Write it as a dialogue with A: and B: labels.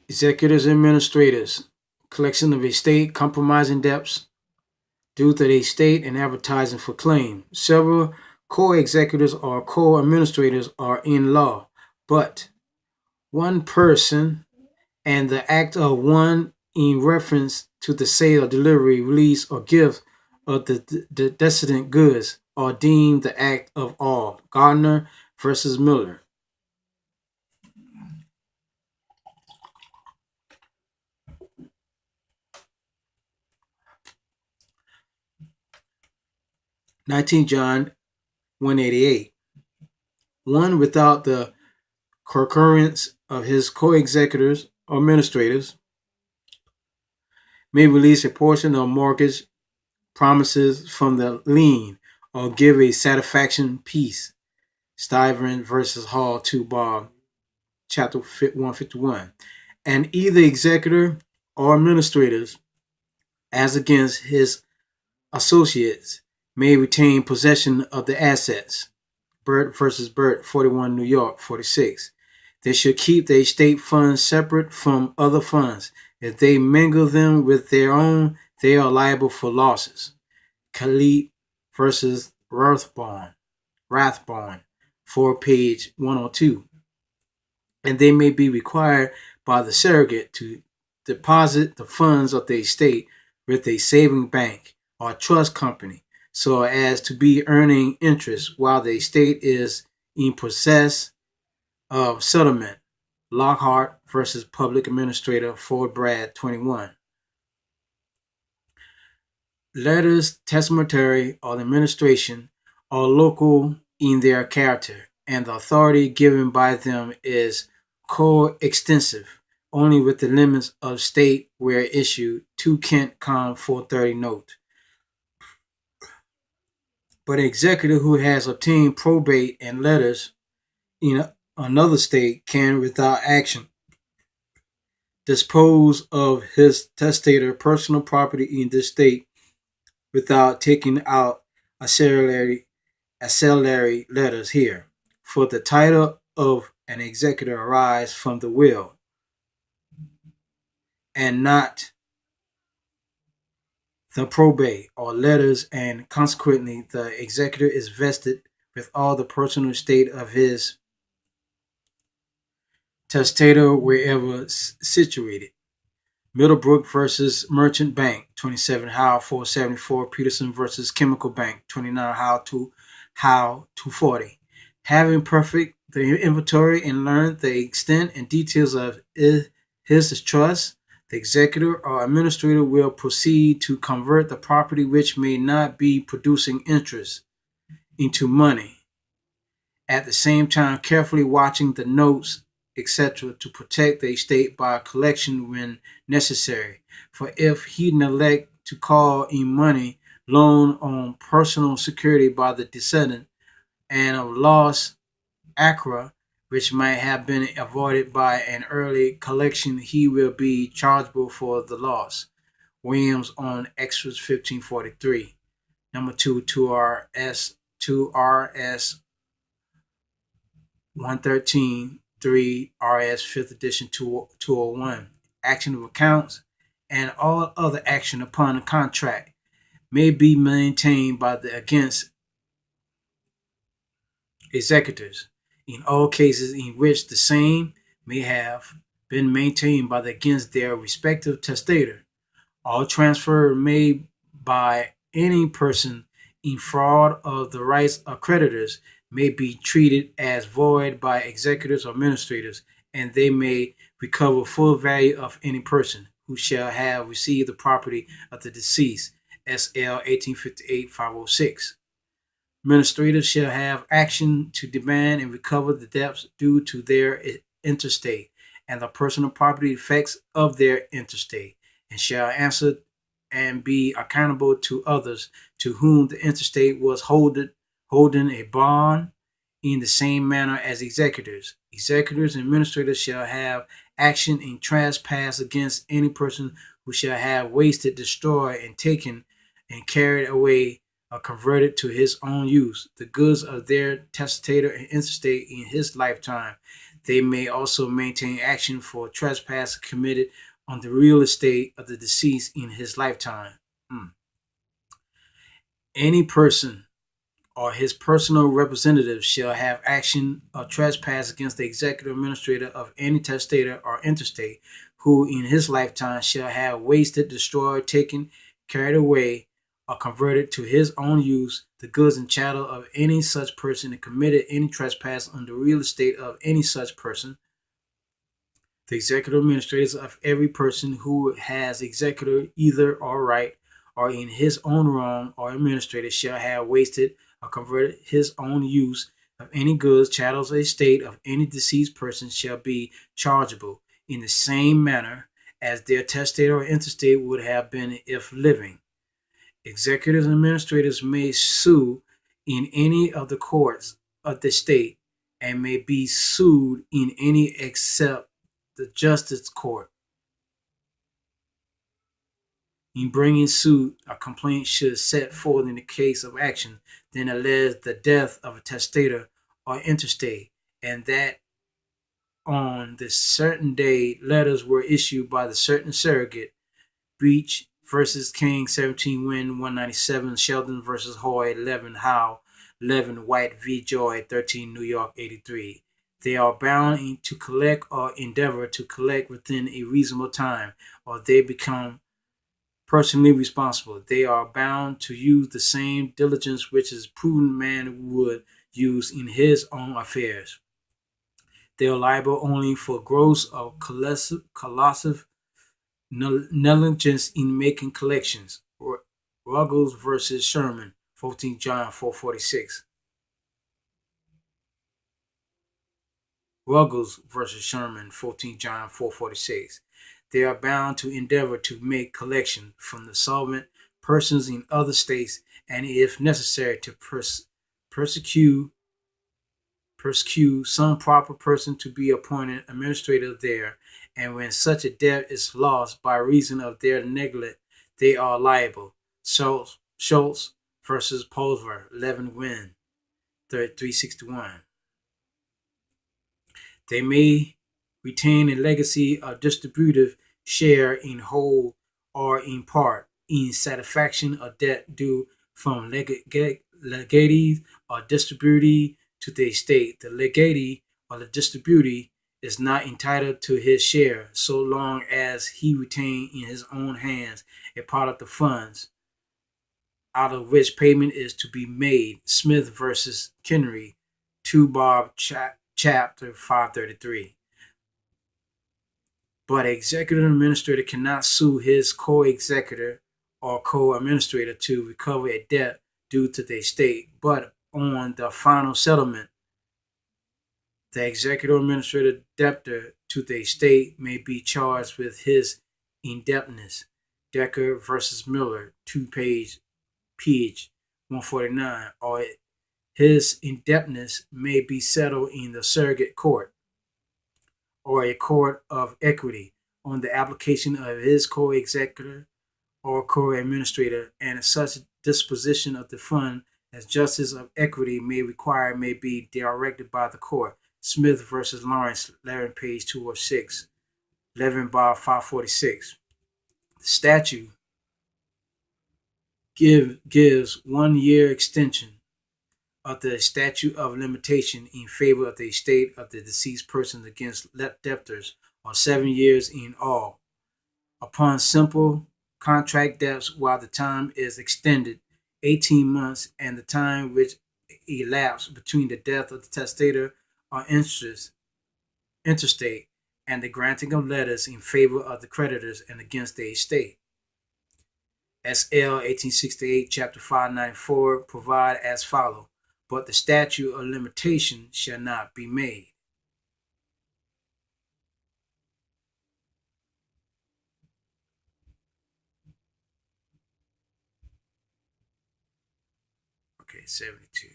A: Executors and administrators, collection of estate, compromising debts due to the estate, and advertising for claim. Several co-executors or co-administrators are in law, but one person and the act of one in reference to the sale, delivery, release, or gift of the decedent goods are deemed the act of all. Gardner versus Miller. 19 John 188. One without the concurrence of his co-executors or administrators may release a portion of mortgage promises from the lien or give a satisfaction piece. Stivern versus Hall 2 Bar, chapter 151. And either executor or administrators, as against his associates, may retain possession of the assets. Burt versus Burt, 41 New York, 46. They should keep the estate funds separate from other funds. If they mingle them with their own, they are liable for losses. Khalid versus Rathbone, 4 page 102. And they may be required by the surrogate to deposit the funds of the estate with a saving bank or trust company so as to be earning interest while the estate is in process of settlement. Lockhart versus Public Administrator Ford Brad, 21. Letters testamentary or the administration are local in their character, and the authority given by them is coextensive only with the limits of state where issued. 2 Kent Com 430 note. But an executor who has obtained probate and letters in another state can, without action, dispose of his testator personal property in this state without taking out ancillary letters here. For the title of an executor arises from the will and not the probate or letters, and consequently the executor is vested with all the personal estate of his testator wherever situated. Middlebrook versus Merchant Bank, 27 Howe 474. Peterson versus Chemical Bank, 29 Howe 240. Having perfect the inventory and learned the extent and details of his trust, the executor or administrator will proceed to convert the property which may not be producing interest into money, at the same time carefully watching the notes, etc., to protect the estate by collection when necessary. For if he neglect to call in money loaned on personal security by the descendant and of loss accra, which might have been avoided by an early collection, he will be chargeable for the loss. Williams on Extras 1543. Number 2, 2RS 113, 3 RS 5th edition 201. Action of accounts and all other action upon a contract may be maintained by the against executors in all cases in which the same may have been maintained by the against their respective testator. All transfer made by any person in fraud of the rights of creditors may be treated as void by executors or administrators, and they may recover full value of any person who shall have received the property of the deceased. SL 1858 506. Administrators shall have action to demand and recover the debts due to their interstate and the personal property effects of their interstate, and shall answer and be accountable to others to whom the interstate was holding a bond in the same manner as executors. Executors and administrators shall have action in trespass against any person who shall have wasted, destroyed, and taken and carried away or converted to his own use the goods of their testator and interstate in his lifetime. They may also maintain action for trespass committed on the real estate of the deceased in his lifetime. Mm. Any person or his personal representative shall have action or trespass against the executive administrator of any testator or intestate who in his lifetime shall have wasted, destroyed, taken, carried away, or converted to his own use the goods and chattel of any such person and committed any trespass on the real estate of any such person. The executive administrators of every person who has executor either or right or in his own wrong or administrator shall have wasted or converted his own use of any goods, chattels, or estate of any deceased person shall be chargeable in the same manner as their testator or intestate would have been if living. Executors and administrators may sue in any of the courts of the state and may be sued in any except the justice court. In bringing suit, a complaint should set forth in the case of action, then allege the death of a testator or intestate, and that on the certain day letters were issued by the certain surrogate. Breach versus King 17 Win 197, Sheldon versus Hoy 11 Howe 11, White v. Joy 13, New York 83. They are bound to collect or endeavor to collect within a reasonable time, or they become personally responsible. They are bound to use the same diligence which a prudent man would use in his own affairs. They are liable only for gross or colossive negligence in making collections. Ruggles versus Sherman, 14 John 446. Ruggles versus Sherman, 14 John 446. They are bound to endeavor to make collection from the solvent persons in other states, and if necessary, to persecute some proper person to be appointed administrator there, and when such a debt is lost by reason of their neglect, they are liable. Schultz versus Pulver, 11 Win, 361. They may retain a legacy or distributive share in whole or in part in satisfaction of debt due from legatee or distributee to the estate. The legatee or the distributee is not entitled to his share so long as he retains in his own hands a part of the funds out of which payment is to be made. Smith versus Kennery, 2 Bob chapter 533. But an executive administrator cannot sue his co-executor or co-administrator to recover a debt due to the estate, but on the final settlement, the executive administrator debtor to the estate may be charged with his indebtedness. Decker versus Miller, 2 page 149, or his indebtedness may be settled in the surrogate court or a court of equity on the application of his co-executor or co-administrator, and such disposition of the fund as justice of equity may require may be directed by the court. Smith versus Lawrence, 11 page 206, 11 bar 546. The statute gives 1 year extension of the statute of limitation in favor of the estate of the deceased person against debtors, or 7 years in all, upon simple contract debts, while the time is extended 18 months, and the time which elapsed between the death of the testator or interstate and the granting of letters in favor of the creditors and against the estate. SL 1868, Chapter 594, provide as follows: but the statute of limitation shall not be made. Okay, 72.